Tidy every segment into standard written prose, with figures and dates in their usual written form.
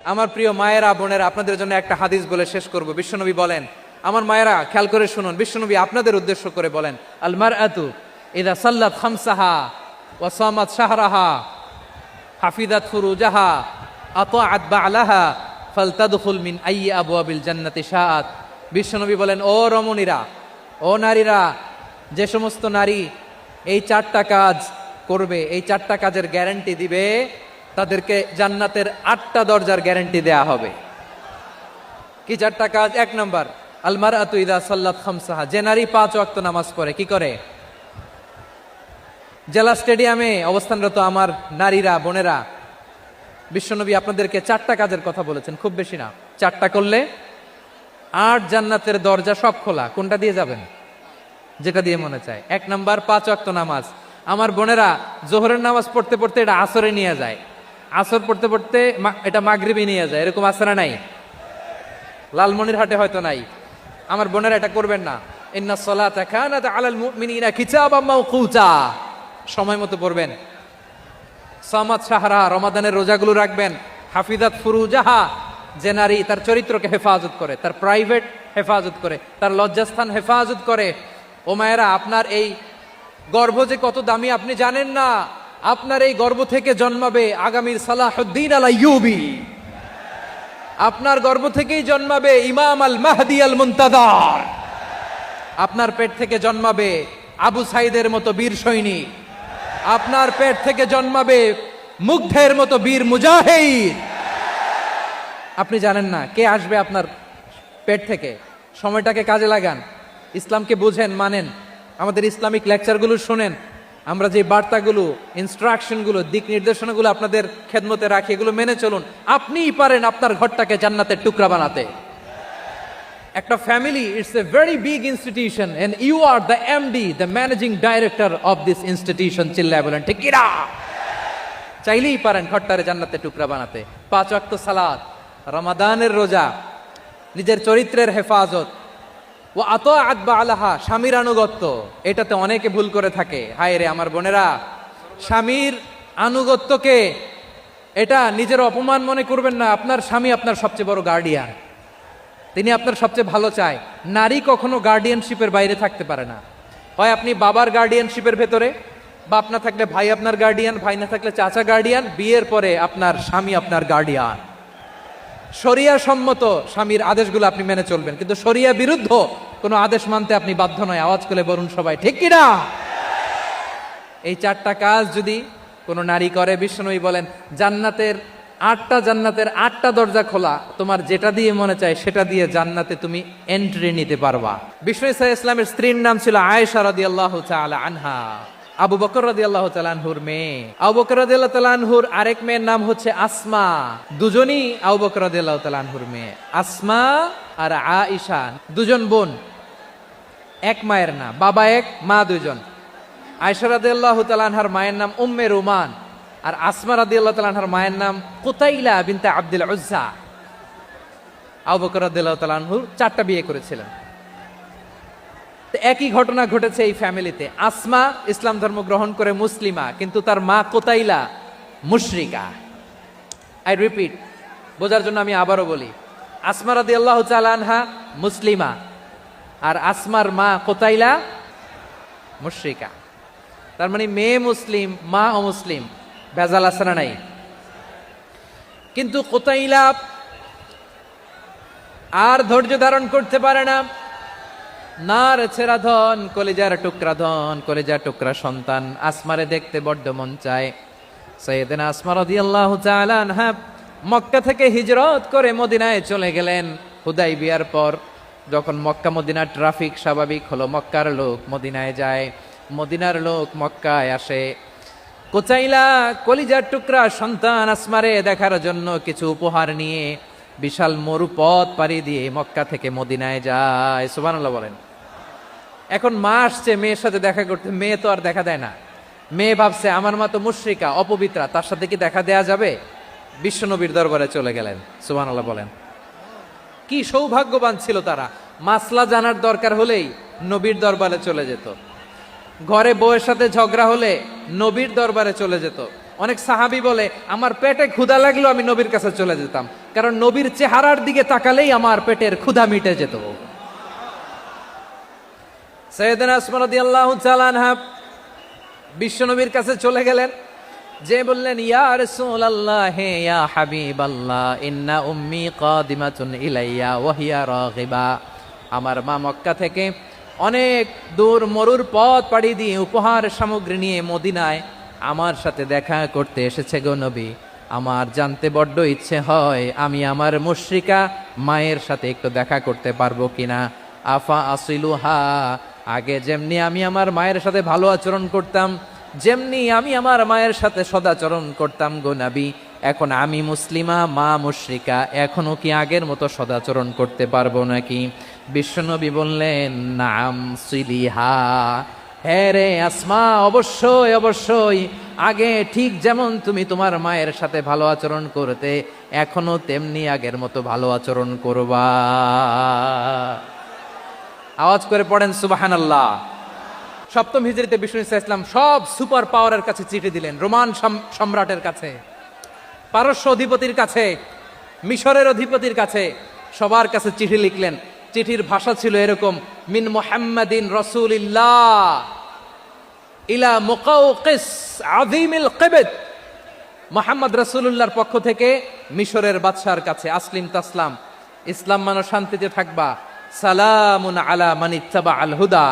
আমার প্রিয় মায়েরা বোনেরা, আপনাদের জন্য একটা হাদিস বলে শেষ করব। বিশ্বনবী বলেন, আমার মায়েরা খেয়াল করে শুনুন, বিশ্বনবী আপনাদের উদ্দেশ্য করে বলেন, আল মারআতু ইযা সাল্লাত খামসাহা ওয়া সামাত শাহরাহা হাফিজাত ফুরুজাহা আতাআত বা'লাহা ফালতাদখুল মিন আইয়ি আবওয়াবিল জান্নাতি শাআত। বিশ্বনবী বলেন, ও রমণীরা, ও নারীরা, যে সমস্ত নারী এই চারটা কাজ করবে, এই চারটা কাজের গ্যারান্টি দিবে, তাদেরকে জান্নাতের 8টা দরজার গ্যারান্টি দেয়া হবে। কি চারটা কাজ? 1 নম্বর, আল মারআতু ইযা সাল্লাত খামসাহা, যে নারী 5 ওয়াক্ত নামাজ পড়ে। কি করে? জেলা স্টেডিয়ামে অবস্থানরত আমার নারীরা বোনেরা, বিশ্বনবী আপনাদেরকে 4টা কাজের কথা বলেছেন, খুব বেশি না। 4টা করলে 8 জান্নাতের দরজা সব খোলা। কোনটা দিয়ে যাবেন? যেটা দিয়ে মনে চায়। 1 নম্বর 5 ওয়াক্ত নামাজ। আমার বোনেরা জোহরের নামাজ পড়তে পড়তে এটা আসরে নিয়ে যায়, আসর পড়তে পড়তে এটা মাগরিবে নিয়ে যায়। এরকম আসরা নাই? লালমনিরহাটে হয়তো নাই। আমার বোনেরা এটা করবেন না। ইন্নাস সালাতা কানাত আলাল মুমিনিনা কিতাবাম মাওকুতা, সময় মতো পড়বেন। সামাত শাহরা, রমাদানের রোজাগুলো রাখবেন। হাফিজাত ফুরুজাহা, যে নারী তার চরিত্রকে হেফাজত করে, তার প্রাইভেট হেফাজত করে, তার লজ্জাস্থান হেফাজত করে। ও মায়েরা, আপনার এই গর্ভ যে কত দামি আপনি জানেন না। আপনার এই গর্ভ থেকে জন্মাবে আগামীর সালাহুদ্দিন আল আইয়ুবী। আপনার গর্ভ থেকেই জন্মাবে ইমাম আল মাহদি আল মুনতাজার। আপনার পেট থেকে জন্মাবে আবু সাইদের মতো বীর সৈনিক। আপনার পেট থেকে জন্মাবে মুগ্ধের মতো বীর মুজাহিদ। আপনি জানেন না কে আসবে আপনার পেট থেকে। সময়টাকে কাজে লাগান, ইসলামকে বুঝেন, মানেন, আমাদের ইসলামিক লেকচারগুলো শোনেন। আমরা যে বার্তাগুলো, ইনস্ট্রাকশনগুলো, দিক নির্দেশনাগুলো আপনাদের খেদমতে রাখি, এগুলো মেনে চলুন। আপনিই পারেন আপনার ঘরটাকে জান্নাতের টুকরা বানাতে। একটা family, it's a very big institution and you are the MD, the managing director of this institution. চিল্লায় বলেন ঠিক কিনা? চাইলেই পারেন ঘরটারে জান্নাতের টুকরা বানাতে। 5 ওয়াক্ত সালাত, রমাদানের রোজা, নিজের চরিত্রের হেফাজত, ও আতাআত বা'লাহা, স্বামীর আনুগত্য। এটাতে অনেকে ভুল করে থাকে। হায় রে আমার বোনেরা, স্বামীর আনুগত্যকে এটা নিজের অপমান মনে করবেন না। আপনার স্বামী আপনার সবচেয়ে বড় গার্ডিয়ান, তিনি আপনার সবচেয়ে ভালো চায়। নারী কখনো গার্ডিয়ানশিপের বাইরে থাকতে পারে না। হয় আপনি বাবার গার্ডিয়ানশিপের ভেতরে, বাপ না থাকলে ভাই আপনার গার্ডিয়ান, ভাই না থাকলে চাচা গার্ডিয়ান, বিয়ের পরে আপনার স্বামী আপনার গার্ডিয়ান। শরিয়া সম্মত স্বামীর আদেশগুলো আপনি মেনে চলবেন, কিন্তু শরিয়া বিরুদ্ধ কোনো আদেশ মানতে আপনি বাধ্য নয়। আওয়াজ করে বলুন সবাই ঠিক কিনা? এই 4টা কাজ যদি কোনো নারী করে, বিশ্বনবী বলেন জান্নাতের 8টা দরজা খোলা। তোমার যেটা দিয়ে মনে চায় সেটা দিয়ে জান্নাতে তুমি এন্ট্রি নিতে পারবা। বিশ্বনবী সাল্লাল্লাহু আলাইহি ওয়াসাল্লামের স্ত্রীর নাম ছিল আয়েশা রাদিয়াল্লাহু তাআলা আনহা, আবু বকর রাদিয়াল্লাহু তাআলা আনহুর মেয়ে। আবু বকর রাদিয়াল্লাহু তাআলা আনহুর আরেক মেয়ের নাম হচ্ছে আসমা। দুজনই আবু বকর রাদিয়াল্লাহু তাআলা আনহুর মেয়ে। আসমা আর আয়েশা দুজন বোন, এক মায়ের না, বাবা এক, মা দুজন। আয়েশা রাদিয়াল্লাহু তাআলা আনহার মায়ের নাম উম্মে রুমান, আর আসমা রাদিয়াল্লাহু তাআলা আনহার মায়ের নাম কুতাইলা বিনতে আব্দুল উজ্জা। আবু বকর রাদিয়াল্লাহু তাআলা আনহু 4টা বিয়ে করেছিলেন। তো একই ঘটনা ঘটেছে এই ফ্যামিলিতে। আসমা ইসলাম ধর্ম গ্রহণ করে মুসলিমা, কিন্তু তার মা কুতাইলা মুশরিকা। আই রিপিট, বোঝার জন্য আমি আবারও বলি, আসমা রাদিয়াল্লাহু তাআলা আনহা মুসলিমা, আর আসমার মা কুতাইলা মুশরিকা। তার মানে মেয়ে মুসলিম, মা অমুসলিম। ভেজাল আছে না নাই? কিন্তু কুতাইলা আর ধৈর্য ধারণ করতে পারে না। নার ছেড়া ধন, কলিজার টুকরা ধন, কলিজার টুকরা সন্তান। আসমারে দেখতে বড্ড মন চায়। সাইয়েদনা আসমা রাদিয়াল্লাহু তাআলা আনহা মক্কা থেকে হিজরত করে মদিনায় চলে গেলেন হুদাইবিয়ার পর। যখন মক্কা মদিনার ট্রাফিক স্বাভাবিক হলো, মক্কার লোক মদিনায় যায়, মদিনার লোক মক্কায় আসে। কুতাইলা কলিজার টুকরা সন্তান আসমারে দেখার জন্য কিছু উপহার নিয়ে বিশাল মরুপথ পাড়ি দিয়ে মক্কা থেকে মদিনায় যায়। সুবহানাল্লাহ বলেন। এখন মা আসছে মেয়ের সাথে দেখা করতে, মেয়ে তো আর দেখা দেয় না। মেয়ে ভাবছে আমার মা তো মুশরিকা, অপবিত্রা, তার সাথে কি দেখা দেয়া যাবে? বিশ্বনবীর দরবারে চলে গেলেন। সুবহানাল্লাহ বলেন। কি সৌভাগ্যবান ছিল তারা। মাসলা জানার দরকার হলেই নবীর দরবারে চলে যেত। ঘরে বউয়ের সাথে ঝগড়া হলে নবীর দরবারে চলে যেত। অনেক সাহাবী বলে আমার পেটে ক্ষুধা লাগলো আমি নবীর কাছে চলে যেতাম। কারণ নবীর চেহারার দিকে তাকালেই আমার পেটের ক্ষুধা মিটে যেত। সাইয়েদনা আসমা রাদিয়াল্লাহু তাআলা আনহা বিশ্ব নবীর কাছে চলে গেলেন, যে বললেন, ইয়া রাসূলুল্লাহ, হে ইয়া হাবিবাল্লাহ, ইন্না উম্মি কাদিমাতুন ইলাইয়া ওয়া হিয়া রাগিবা। আমার মা মক্কা থেকে অনেক দূর মরুর পথ পাড়ি দিয়ে উপহার সামগ্রী নিয়ে মদিনায় আমার সাথে দেখা করতে এসেছে গো নবী। আমার জানতে বড্ড ইচ্ছে হয় আমি আমার মুশরিকা মায়ের সাথে একটু দেখা করতে পারবো কিনা। আফা আসিলুহা, আগে যেমনি আমি আমার মায়ের সাথে ভালো আচরণ করতাম, যেমনি আমি আমার মায়ের সাথে সদাচরণ করতাম গো নবী, এখন আমি মুসলিমা, মা মুশরিকা, এখনো কি আগের মতো সদাচরণ করতে পারবো নাকি? বিশ্বনবী বললেন, নাম সিলিহা, হ্যাঁ রে আসমা, অবশ্যই অবশ্যই, আগে ঠিক যেমন তুমি তোমার মায়ের সাথে ভালো আচরণ করতে, এখনো তেমনি আগের মতো ভালো আচরণ করবা। আওয়াজ করে পড়েন সুবহানাল্লাহ। সপ্তম হিজরিতে বিষ্ণু ইসলাম সব সুপার পাওয়ারের কাছে চিঠি দিলেন, রোমান সম্রাটের কাছে, পারস্য অধিপতির কাছে, মিশরের অধিপতির কাছে, সবার কাছে চিঠি লিখলেন। চিঠির ভাষা ছিল এরকম, মিন মুহাম্মাদিন রাসূলিল্লাহ ইলা মুকাওকিস আযীমিল কিবত, মুহাম্মদ রাসূলুল্লাহর পক্ষ থেকে মিশরের বাদশার কাছে, আসলিম তাসলাম, ইসলাম মানো শান্তিতে থাকবা, সালামুন আলা মান ইত্তাবা আল হুদা,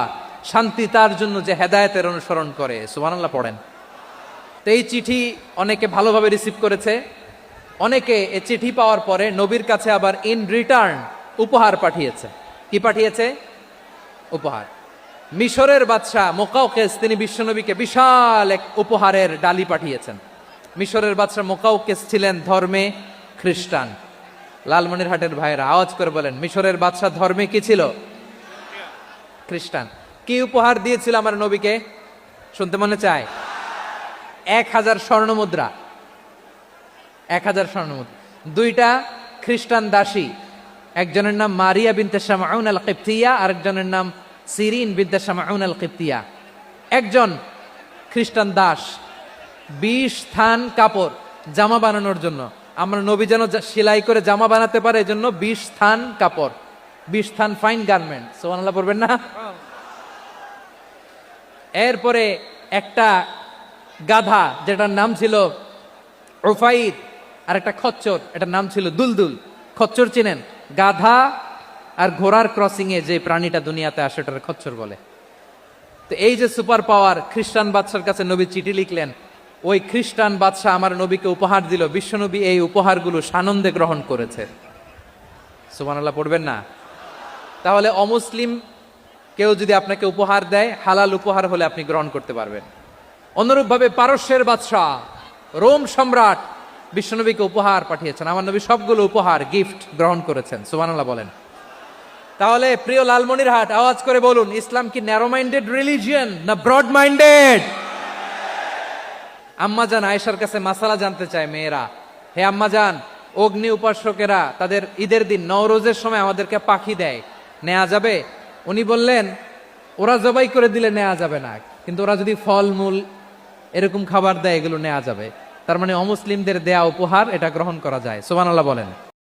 শান্তি তার জন্য যে হেদায়েতের অনুসরণ করে। সুবহানাল্লাহ পড়েন। তো এই চিঠি অনেকে ভালোভাবে রিসিভ করেছে, অনেকে এই চিঠি পাওয়ার পরে নবীর কাছে আবার ইন রিটার্ন উপহার পাঠিয়েছে। কি পাঠিয়েছে? উপহার। মিশরের বাদশাহ মুকাওকিস তিনি বিশ্বনবীকে বিশাল এক উপহারের ডালি পাঠিয়েছেন। মিশরের বাদশাহ মুকাওকিস ছিলেন ধর্মে খ্রিস্টান। লালমনিরহাটের ভাইয়েরা আওয়াজ করে বলেন, মিশরের বাদশাহ ধর্মে কি ছিল? খ্রিস্টান। কি উপহার দিয়েছিল আমার নবীকে? শুনতে মনে চায়? 1000 স্বর্ণ মুদ্রা। 1000 স্বর্ণ মুদ্রা। 2টা খ্রিস্টান দাসী, একজনের নাম মারিয়া বিনতে শামউন আল কিবতিয়া, আরেকজনের নাম সিরিন বিনতে শামউন আল কিবতিয়া। একজন খ্রিস্টান দাস 20 থান কাপড় জামা বানানোর জন্য, আমরা নবী যেন সেলাই করে জামা বানাতে পারে এজন্য 20 থান কাপড়, 20 থান ফাইন গার্মেন্ট। সুবহানাল্লাহ পড়বেন না? এরপরে একটা গাধা যেটার নাম ছিল উফাইদ, আর একটা খচ্চর, এটার নাম ছিল দুলদুল। খচ্চর চিনেন? গাধা আর ঘোড়ার ক্রসিং এ যে প্রাণীটা দুনিয়াতে আসে ওটার খচ্চর বলে। তো এই যে সুপার পাওয়ার খ্রিস্টান বাদশার কাছে নবী চিঠি লিখলেন, ওই খ্রিস্টান বাদশাহ আমার নবীকে উপহার দিল। বিশ্বনবী এই উপহারগুলো সানন্দে গ্রহণ করেছে। সুবহানাল্লাহ পড়বেন না? তাহলে অমুসলিম কেউ যদি আপনাকে উপহার দেয়, হালাল উপহার হলে আপনি গ্রহণ করতে পারবেন। অনুরূপভাবে পারস্যের বাদশাহ, রোম সম্রাট বিশ্বনবীকে উপহার পাঠিয়েছেন, আমার নবী সবগুলো উপহার গিফট গ্রহণ করেছেন। সুবহানাল্লাহ বলেন। তাহলে প্রিয় লালমনিরহাট, আওয়াজ করে বলুন, ইসলাম কি ন্যারো মাইন্ডেড রিলিজিয়ন না ব্রড মাইন্ডেড? আম্মাজান আয়েশার কাছে মাসালা জানতে চায় মেয়েরা, হে আম্মাজান, অগ্নি উপাসকেরা তাদের ঈদের দিন নওরোজের সময় আমাদেরকে পাখি দেয়, নেওয়া যাবে? উনি বললেন, ওরা জবাই করে দিলে নেওয়া যাবে না, কিন্তু ওরা যদি ফলমূল এরকম খাবার দেয় এগুলো নেওয়া যাবে। তার মানে অমুসলিমদের দেয়া উপহার এটা গ্রহণ করা যায়। সুবহানাল্লাহ বলেন।